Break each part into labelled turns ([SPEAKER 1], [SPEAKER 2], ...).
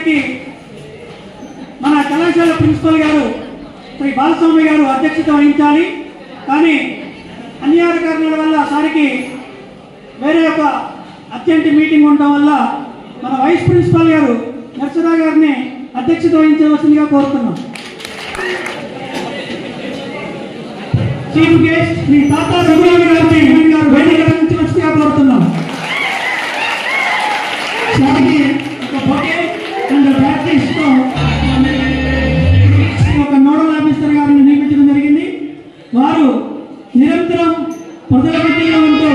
[SPEAKER 1] దానికి మన కళాశాల ప్రిన్సిపల్ గారు శ్రీ బాలస్వామి గారు అధ్యక్షత వహించాలి. కానీ అనివార్య కారణాల వల్ల సారికి వేరే ఒక అర్జెంట్ మీటింగ్ ఉండడం వల్ల మన వైస్ ప్రిన్సిపాల్ గారు నర్సరా గారిని అధ్యక్షత వహించవలసిందిగా కోరుతున్నాం. చీఫ్ గెస్ట్ శ్రీ తాతా రఘురామి గారిని వేదిక వహించవలసిందిగా కోరుతున్నాం. సారికి ఒక బొకే అండ్ ప్రాక్టీస్ తో ఒక నోడల్ ఆఫీసర్ గారిని నియమించడం జరిగింది. వారు నిరంతరం ప్రజల మధ్యలో ఉంటూ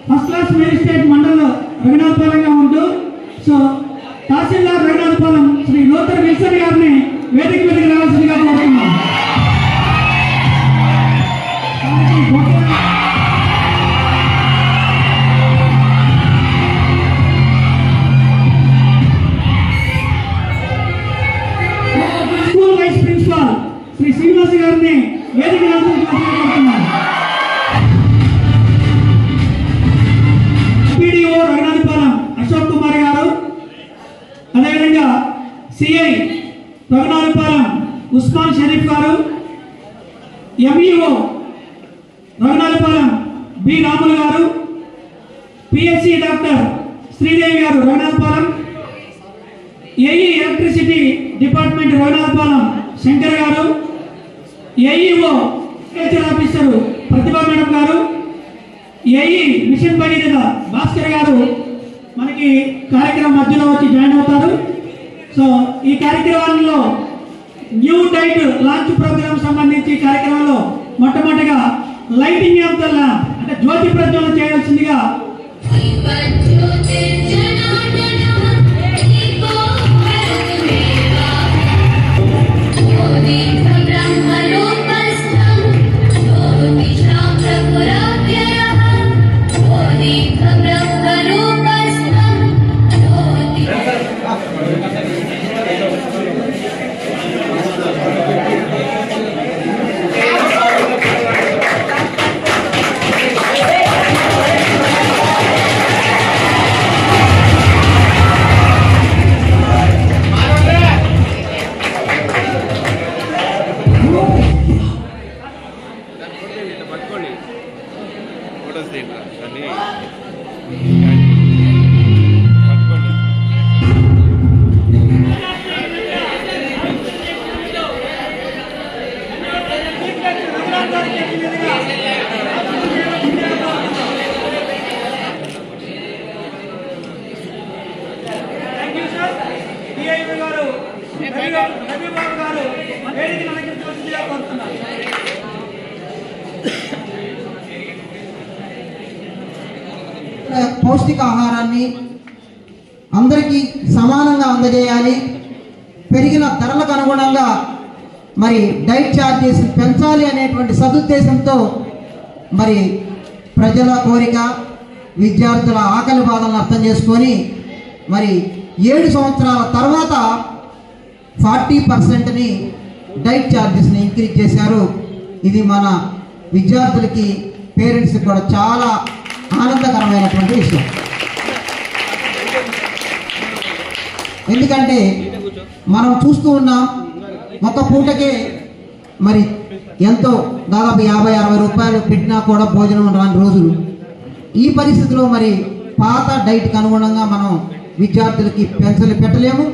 [SPEAKER 1] ఫస్ట్ క్లాస్ మేజిస్ట్రేట్ మండల రఘునాథపాలెంగా ఉంటూ so tahsildar Raghunathapalem Shri Lothar Wilson గారిని వేదిక మీదకి రావాల్సిందిగా కోరుతున్నాం. School vice principal Shri Srinivas గారిని వేదిక రావాల్సిందిగా కోరుతున్నాం. పీడీఓ రఘునాథపాలెం అశోక్ కుమార్ గారు, అదేవిధంగా సిఐ రఘునాథపాలెం ఉస్మాన్ షరీఫ్ గారు, ఎంఈఓ రఘునాథపాలెం బి రాములు గారు, పిఎస్సి డాక్టర్ శ్రీదేవి గారు Raghunathapalem, AE electricity department Raghunathapalem Shankar గారు, ఏఈఓ అగ్రికల్చర్ ఆఫీసర్ ప్రతిభా మేడం గారు, ఏఈ మిషన్ భగీరథ భాస్కర్ గారు మనకి కార్యక్రమం మధ్యలో వచ్చి జాయిన్ అవుతారు. సో ఈ కార్యక్రమంలో న్యూ డైట్ లాంచ్ ప్రోగ్రామ్ సంబంధించి కార్యక్రమంలో మొట్టమొదటిగా లైటింగ్ ఆఫ్ ద ల్యాంప్ అంటే జ్యోతి ప్రజ్వలన చేయాల్సిందిగా
[SPEAKER 2] పౌష్టికాహారాన్ని అందరికీ సమానంగా అందజేయాలి. పెరిగిన ధరలకు అనుగుణంగా మరి డైట్ ఛార్జెస్ పెంచాలి అనేటువంటి సదుద్దేశంతో మరి ప్రజల కోరిక, విద్యార్థుల ఆకలి బాధలను అర్థం చేసుకొని మరి 7 సంవత్సరాల తర్వాత 40%ని డైట్ ఛార్జెస్ని ఇంక్రీజ్ చేశారు. ఇది మన విద్యార్థులకి, పేరెంట్స్కి కూడా చాలా ఆనందకరమైనటువంటి విషయం. ఎందుకంటే మనం చూస్తూ ఉన్నాం ఒక పూటకే మరి ఎంతో దాదాపు 50-60 రూపాయలు పెట్టినా కూడా భోజనం రాని రోజులు. ఈ పరిస్థితిలో మరి పాత డైట్కి అనుగుణంగా మనం విద్యార్థులకి పెన్షన్లు పెట్టలేము.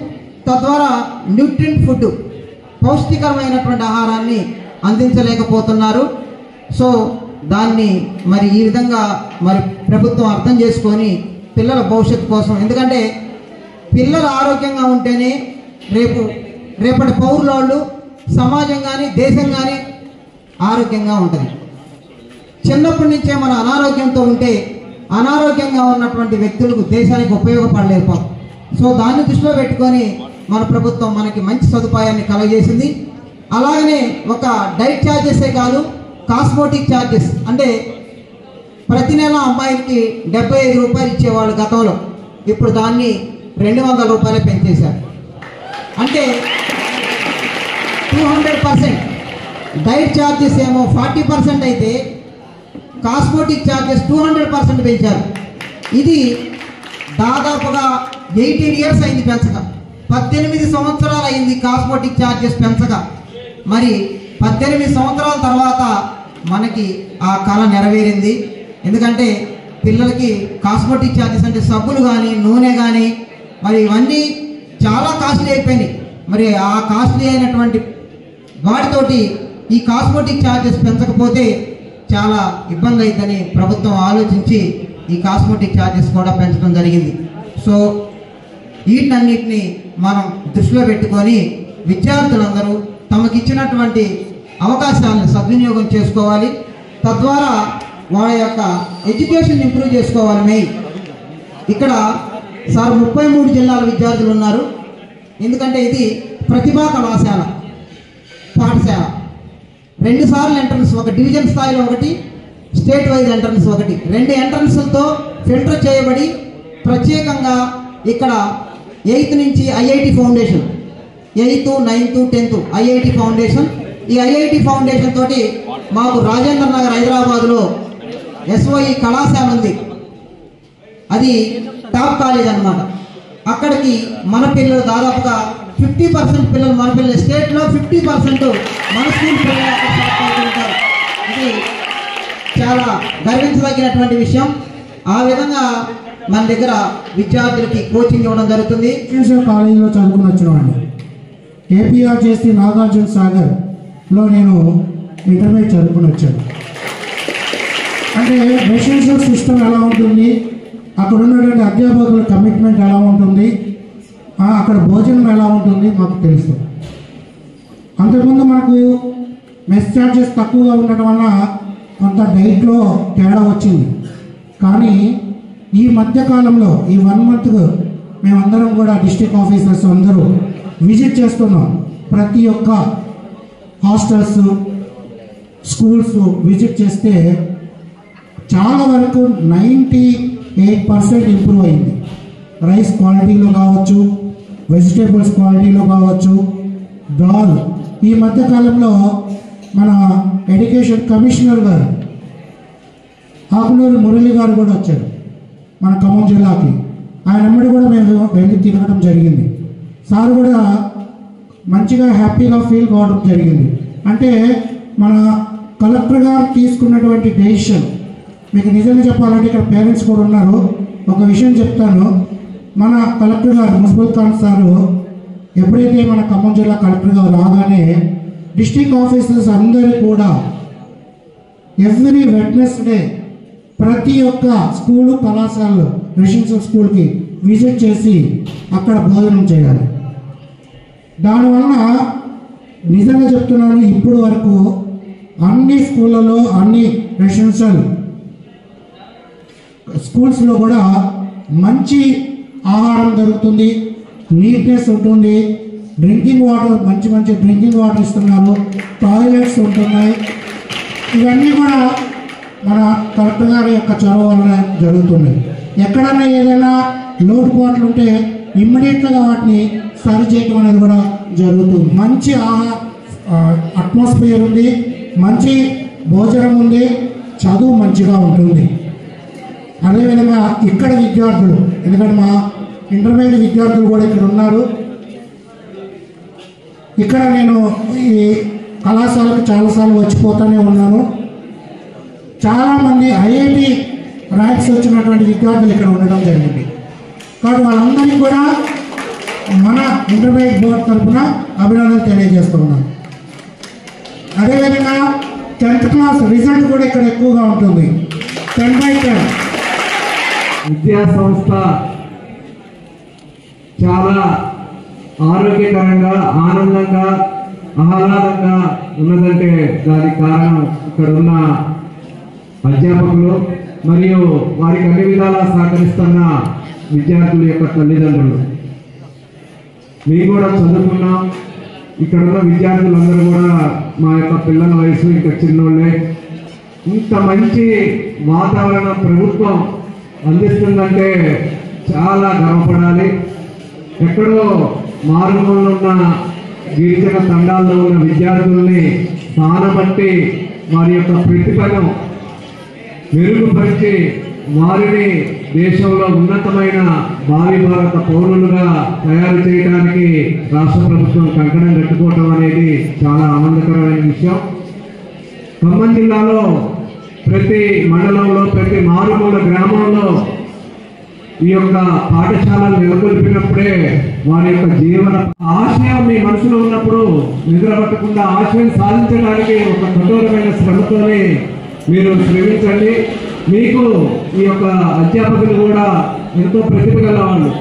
[SPEAKER 2] తద్వారా న్యూట్రియంట్ ఫుడ్, పౌష్టికరమైనటువంటి ఆహారాన్ని అందించలేకపోతున్నారు. సో దాన్ని మరి ఈ విధంగా మరి ప్రభుత్వం అర్థం చేసుకొని పిల్లల భవిష్యత్తు కోసం, ఎందుకంటే పిల్లలు ఆరోగ్యంగా ఉంటేనే రేపటి పౌరులు, సమాజం కానీ దేశం కానీ ఆరోగ్యంగా ఉంటుంది. చిన్నప్పటి నుంచే మన అనారోగ్యంతో ఉంటే అనారోగ్యంగా ఉన్నటువంటి వ్యక్తులకు దేశానికి ఉపయోగపడలేరు. సో దాన్ని దృష్టిలో పెట్టుకొని మన ప్రభుత్వం మనకి మంచి సదుపాయాన్ని కలగజేసింది. అలాగనే ఒక డైట్ ఛార్జెసే కాదు, కాస్మోటిక్ ఛార్జెస్ అంటే ప్రతి నెల అమ్మాయికి 75 రూపాయలు ఇచ్చేవాళ్ళు గతంలో, ఇప్పుడు దాన్ని 200 రూపాయలు పెంచేశారు. అంటే 200%. డైట్ ఛార్జెస్ ఏమో 40% అయితే కాస్మోటిక్ ఛార్జెస్ 200% పెంచారు. ఇది దాదాపుగా 18 years అయింది పెంచక. 18 సంవత్సరాలు అయింది కాస్మెటిక్ ఛార్జెస్ పెంచగా. మరి 18 సంవత్సరాల తర్వాత మనకి ఆ కళ నెరవేరింది. ఎందుకంటే పిల్లలకి కాస్మెటిక్ ఛార్జెస్ అంటే సబ్బులు కానీ నూనె కానీ మరి ఇవన్నీ చాలా కాస్ట్లీ అయిపోయినాయి. మరి ఆ కాస్ట్లీ అయినటువంటి వాటితోటి ఈ కాస్మెటిక్ ఛార్జెస్ పెంచకపోతే చాలా ఇబ్బంది అవుతుందని ప్రభుత్వం ఆలోచించి ఈ కాస్మెటిక్ ఛార్జెస్ కూడా పెంచడం జరిగింది. సో వీటన్నిటిని మనం దృష్టిలో పెట్టుకొని విద్యార్థులందరూ తమకిచ్చినటువంటి అవకాశాలను సద్వినియోగం చేసుకోవాలి. తద్వారా వాళ్ళ యొక్క ఎడ్యుకేషన్ ఇంప్రూవ్ చేసుకోవాలి. మెయిన్ ఇక్కడ సార్ 33 జిల్లాల విద్యార్థులు ఉన్నారు. ఎందుకంటే ఇది ప్రతిభా కళాశాల పాఠశాల. 2 సార్లు ఎంట్రన్స్, ఒక డివిజన్ స్థాయిలో ఒకటి, స్టేట్ వైజ్ ఎంట్రన్స్ ఒకటి, 2 ఎంట్రన్స్లతో ఫిల్టర్ చేయబడి ప్రత్యేకంగా ఇక్కడ 8th నుంచి IIT foundation, 8th, 9th, 10th IIT foundation. ఈ ఐఐటి ఫౌండేషన్ తోటి మాకు రాజేంద్ర నగర్ హైదరాబాద్లో ఎస్ఓఈ కళాశాల ఉంది. అది టాప్ కాలేజ్ అన్నమాట. అక్కడికి మన పిల్లలు దాదాపుగా 50% పిల్లలు మన పిల్లలు, స్టేట్లో 50% మన స్కూల్ పిల్లలు అక్కడ సెలెక్ట్ అవుతుంటారు. ఇది చాలా గర్వించదగినటువంటి విషయం. ఆ విధంగా మన దగ్గర విద్యార్థులకి కోచింగ్ ఇవ్వడం జరుగుతుంది.
[SPEAKER 3] కాలేజీలో చదువుకుని వచ్చినవాడిని. ఏపీఆర్జేసీ నాగార్జున సాగర్లో నేను ఇంటర్మీడియట్ చదువుకుని వచ్చాను. అంటే రెసిడెన్షియల్ సిస్టమ్ ఎలా ఉంటుంది, అక్కడ ఉన్నటువంటి అధ్యాపకుల కమిట్మెంట్ ఎలా ఉంటుంది, అక్కడ భోజనం ఎలా ఉంటుంది మాకు తెలుసు. అంతకుముందు మనకు మెస్ ఛార్జెస్ తక్కువగా ఉండటం వల్ల కొంత డైట్లో తేడా వచ్చింది. కానీ ఈ మధ్యకాలంలో ఈ 1 month మేమందరం కూడా డిస్ట్రిక్ట్ ఆఫీసర్స్ అందరూ విజిట్ చేస్తున్నాం. ప్రతి ఒక్క హాస్టల్స్, స్కూల్స్ విజిట్ చేస్తే చాలా వరకు 98% ఇంప్రూవ్ అయింది. రైస్ క్వాలిటీలో కావచ్చు, వెజిటేబుల్స్ క్వాలిటీలో కావచ్చు, దాల్. ఈ మధ్యకాలంలో మన ఎడ్యుకేషన్ కమిషనర్ గారు ఆకునూరు మురళి గారు కూడా వచ్చారు మన ఖమ్మం జిల్లాకి. ఆయన అమ్మడి కూడా మేము వెళ్ళి తిరగడం జరిగింది. సార్ కూడా మంచిగా హ్యాపీగా ఫీల్ కావడం జరిగింది. అంటే మన కలెక్టర్ గారు తీసుకున్నటువంటి డెసిషన్, మీకు నిజంగా చెప్పాలంటే ఇక్కడ పేరెంట్స్ కూడా ఉన్నారు. ఒక విషయం చెప్తాను. మన కలెక్టర్ గారు మున్సిపల్ ఖాన్ సారు ఎప్పుడైతే మన ఖమ్మం జిల్లా కలెక్టర్ గారు రాగానే డిస్ట్రిక్ట్ ఆఫీసర్స్ అందరూ కూడా ఎవ్రీ వెడ్నెస్డే ప్రతి ఒక్క స్కూలు, కళాశాలలో, రెసిడెన్షియల్ స్కూల్కి విజిట్ చేసి అక్కడ భోజనం చేయాలి. దానివల్ల నిజంగా చెప్తున్నాను, ఇప్పుడు వరకు అన్ని స్కూళ్ళలో, అన్ని రెసిడెన్షియల్ స్కూల్స్లో కూడా మంచి ఆహారం దొరుకుతుంది, నీట్నెస్ ఉంటుంది, డ్రింకింగ్ వాటర్ మంచి మంచి డ్రింకింగ్ వాటర్ ఇస్తున్నారు, టాయిలెట్స్ ఉంటున్నాయి. ఇవన్నీ కూడా మన కలెక్టర్ గారి యొక్క చొరవ వలన జరుగుతున్నాయి. ఎక్కడన్నా ఏదైనా లోటుపాట్లు ఉంటే ఇమ్మీడియట్గా వాటిని సరి చేయడం అనేది కూడా జరుగుతుంది. మంచి అట్మాస్ఫియర్ ఉంది, మంచి భోజనం ఉంది, చదువు మంచిగా ఉంటుంది. అదేవిధంగా ఇక్కడ విద్యార్థులు, ఎందుకంటే మా ఇంటర్మీడియట్ విద్యార్థులు కూడా ఇక్కడ ఉన్నారు. ఇక్కడ నేను ఈ కళాశాలకు చాలాసార్లు వచ్చిపోతూనే ఉన్నాను. చాలామంది ఐఐటి ర్యాంక్స్ వచ్చినటువంటి విద్యార్థులు ఇక్కడ ఉండడం జరిగింది. కాబట్టి వాళ్ళందరికీ కూడా మన ఇంటర్మీడియట్ బోర్డు తరఫున అభినందనలు తెలియజేస్తున్నాను. అదేవిధంగా 10th క్లాస్ రిజల్ట్ కూడా ఇక్కడ ఎక్కువగా ఉంటుంది, 10/10.
[SPEAKER 4] విద్యా సంస్థ చాలా ఆరోగ్యకరంగా, ఆనందంగా, ఆహ్లాదంగా ఉన్నదంటే దానికి కారణం ఇక్కడ ఉన్న అధ్యాపకులు మరియు వారికి అన్ని విధాలా సహకరిస్తున్న విద్యార్థుల యొక్క తల్లిదండ్రులు. మేము కూడా చదువుకున్నాం. ఇక్కడ ఉన్న విద్యార్థులందరూ కూడా మా యొక్క పిల్లల వయసు ఇంకా చిన్నోళ్ళే. ఇంత మంచి వాతావరణం ప్రభుత్వం అందిస్తుందంటే చాలా గర్వపడాలి. ఎక్కడో మారుమూలలో ఉన్న గిరిజన తండాల్లో ఉన్న విద్యార్థుల్ని స్థానబట్టి వారి యొక్క ప్రతిభను మెరుగుపరిచి వారిని దేశంలో ఉన్నతమైన భావి భారత పౌరులుగా తయారు చేయడానికి రాష్ట్ర ప్రభుత్వం కంకణం కట్టుకోవటం అనేది చాలా ఆనందకరమైన విషయం. ఖమ్మం జిల్లాలో ప్రతి మండలంలో, ప్రతి మారుమూల గ్రామంలో ఈ యొక్క పాఠశాలలు నెలకొల్పినప్పుడే వారి యొక్క జీవన ఆశయం మీ మనసులో ఉన్నప్పుడు నిద్రపట్టకుండా ఆశయం సాధించడానికి ఒక కఠోరమైన శ్రమతోనే మీరు శ్రమించండి. మీకు ఈ యొక్క అధ్యాపకులు కూడా ఎంతో ప్రతిభ గల వాళ్ళు.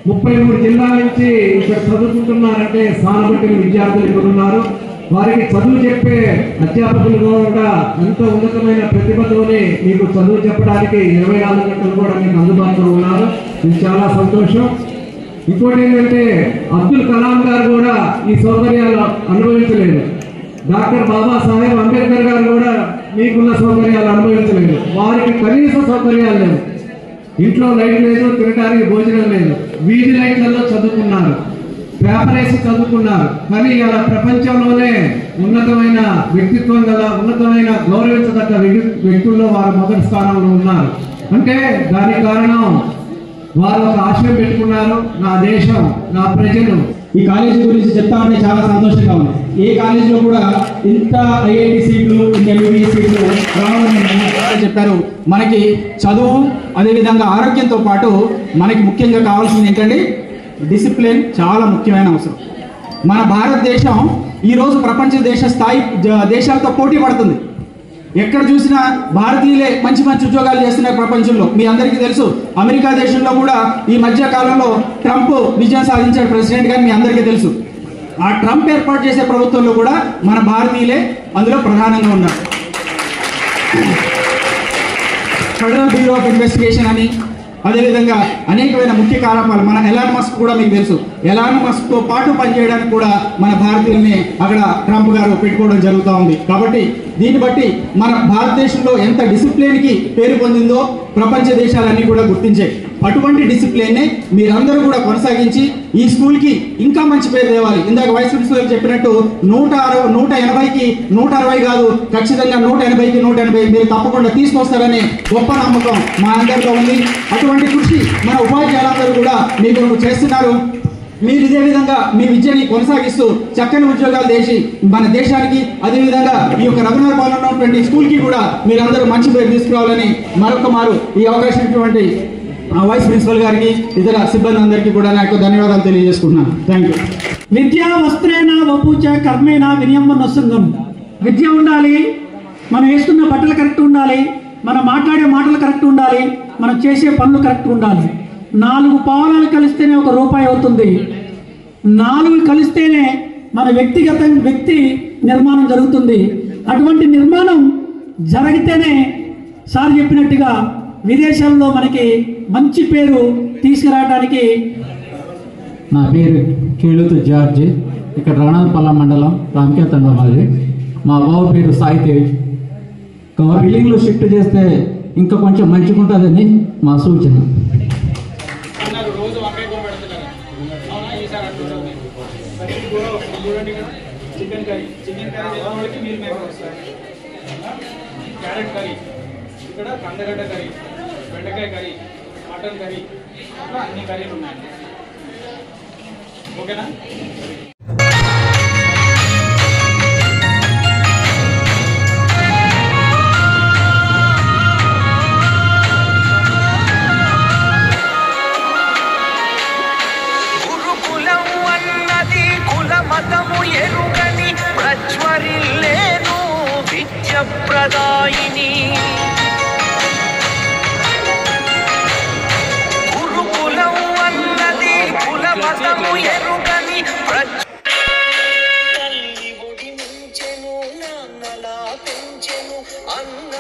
[SPEAKER 4] 33 జిల్లాల నుంచి ఇక్కడ చదువుకుంటున్నారంటే స్థానబట్టిన విద్యార్థులు ఇక్కడ ఉన్నారు. వారికి చదువు చెప్పే అధ్యాపకులు కూడా ఎంతో ఉన్నతమైన ప్రతిభతోనే మీకు చదువు చెప్పడానికి 24 గంటలు కూడా మీకు అందుబాటులో ఉన్నారు. ఇది చాలా సంతోషం. ఇంకోటి ఏంటంటే అబ్దుల్ కలాం గారు కూడా ఈ సౌకర్యాలు అనుభవించలేదు. డాక్టర్ బాబాసాహెబ్ అంబేద్కర్ గారు కూడా మీకున్న సౌకర్యాలు అనుభవించలేదు. వారికి కనీస సౌకర్యాలు లేవు. ఇంట్లో లైట్ లేదు, తినడానికి భోజనం లేదు. వీధి లైట్లలో చదువుకున్నారు, పేపర్ వేసి చదువుకున్నారు. కానీ ఇలా ప్రపంచంలోనే ఉన్నతమైన వ్యక్తిత్వం గల, ఉన్నతమైన గౌరవించదగ్గ వ్యక్తుల్లో వారు మొదటి స్థానంలో ఉన్నారు. అంటే దానికి కారణం వారు ఒక ఆశయం పెట్టుకున్నారు, నా దేశం, నా ప్రజలు.
[SPEAKER 5] ఈ కాలేజీ గురించి చెప్తా ఉంటే చాలా సంతోషంగా ఉంది. ఏ కాలేజీలో కూడా ఇంత ఐఐటి సీట్లు, ఎంబీబీఎస్ సీట్లు రావాలని చెప్పారు. మనకి చదువు, అదేవిధంగా ఆరోగ్యంతో పాటు మనకి ముఖ్యంగా కావాల్సింది ఏంటంటే డిసిప్లిన్ చాలా ముఖ్యమైన అవసరం. మన భారతదేశం ఈరోజు ప్రపంచ దేశాలతో పోటీ పడుతుంది. ఎక్కడ చూసినా భారతీయులే మంచి మంచి ఉద్యోగాలు చేస్తున్నారు ప్రపంచంలో. మీ అందరికీ తెలుసు, అమెరికా దేశంలో కూడా ఈ మధ్య కాలంలో ట్రంప్ విజయం సాధించాడు ప్రెసిడెంట్ గారు, మీ అందరికీ తెలుసు. ఆ ట్రంప్ ఏర్పాటు చేసే ప్రభుత్వంలో కూడా మన భారతీయులే అందులో ప్రధానంగా ఉన్నారు. ఫెడరల్ బ్యూరో ఆఫ్ ఇన్వెస్టిగేషన్ అని, అదేవిధంగా అనేకమైన ముఖ్య కార్యక్రమాలు. మన ఎలాన్ మస్క్ కూడా మీకు తెలుసు, ఎలాన్ మస్క్తో పాటు పనిచేయడానికి కూడా మన భారతీయుల్ని అక్కడ ట్రంప్ గారు పెట్టుకోవడం జరుగుతూ ఉంది. కాబట్టి దీన్ని బట్టి మన భారతదేశంలో ఎంత డిసిప్లిన్కి పేరు పొందిందో ప్రపంచ దేశాలన్నీ కూడా గుర్తించాయి. అటువంటి డిసిప్లిన్నే మీరందరూ కూడా కొనసాగించి ఈ స్కూల్కి ఇంకా మంచి పేరు తేవాలి. ఇందాక వైస్ ప్రిన్సిపల్ చెప్పినట్టు 180కి 160 కాదు, ఖచ్చితంగా 180కి 180 మీరు తప్పకుండా తీసుకొస్తారనే గొప్ప నమ్మకం మా అందరిలో ఉంది. అటువంటి కృషి మన ఉపాధ్యాయులందరూ కూడా మీకు చేస్తున్నారు. మీరు ఇదే విధంగా మీ విద్యని కొనసాగిస్తూ చక్కని ఉద్యోగాలు చేసి మన దేశానికి, అదేవిధంగా ఈ యొక్క రఘునాథ్ భవన్లో ఉన్నటువంటి స్కూల్కి కూడా మీరందరూ మంచి పేరు తీసుకురావాలని మరొక మారు ఈ అవకాశం ఇచ్చినటువంటి వైస్ ప్రిన్సిపల్ గారికి, ఇతర సిబ్బంది అందరికీ కూడా నాకు ధన్యవాదాలు తెలియజేసుకుంటున్నాను. Thank you.
[SPEAKER 1] విద్యా వస్త్రేణ వపూచ కర్మేణ వినియమనొస్సంగం. విద్య ఉండాలి, మనం వేసుకున్న బట్టలు కరెక్ట్ ఉండాలి, మనం మాట్లాడే మాటలు కరెక్ట్ ఉండాలి, మనం చేసే పనులు కరెక్ట్ ఉండాలి. 4 పావులాలు కలిస్తేనే 1 రూపాయి అవుతుంది. 4 కలిస్తేనే మన వ్యక్తి నిర్మాణం జరుగుతుంది. అటువంటి నిర్మాణం జరిగితేనే సార్ చెప్పినట్టుగా విదేశాల్లో మనకి మంచి పేరు తీసుకురావడానికి.
[SPEAKER 5] నా పేరు కేళుతు జార్జి, ఇక్కడ రఘునాథపల్లి మండలం రామకేతండ మాది. మా బావ పేరు సాయి తేజ్. బిల్డింగ్లో షిఫ్ట్ చేస్తే ఇంకా కొంచెం మంచిగా ఉంటుందని మా సూచన.
[SPEAKER 6] చికెన్ కర్రీ చేసేవాళ్ళకి మీల్ మేకర్ వస్తాయి, క్యారెట్ కర్రీ, ఇక్కడ కందగడ్డ కర్రీ, బెండకాయ కర్రీ, మటన్ కర్రీ, అట్లా అన్ని కర్రీలు ఉన్నాయండి. ఓకేనా?
[SPEAKER 7] మతము ఎరుగని ప్రజ్వరిల్లేను విద్య ప్రదాయిని. గురుకులం అన్నది కుల మతము ఎరుగని తల్లి ఒడి నుంచెను, నాన్నలా పెంచెను, అన్న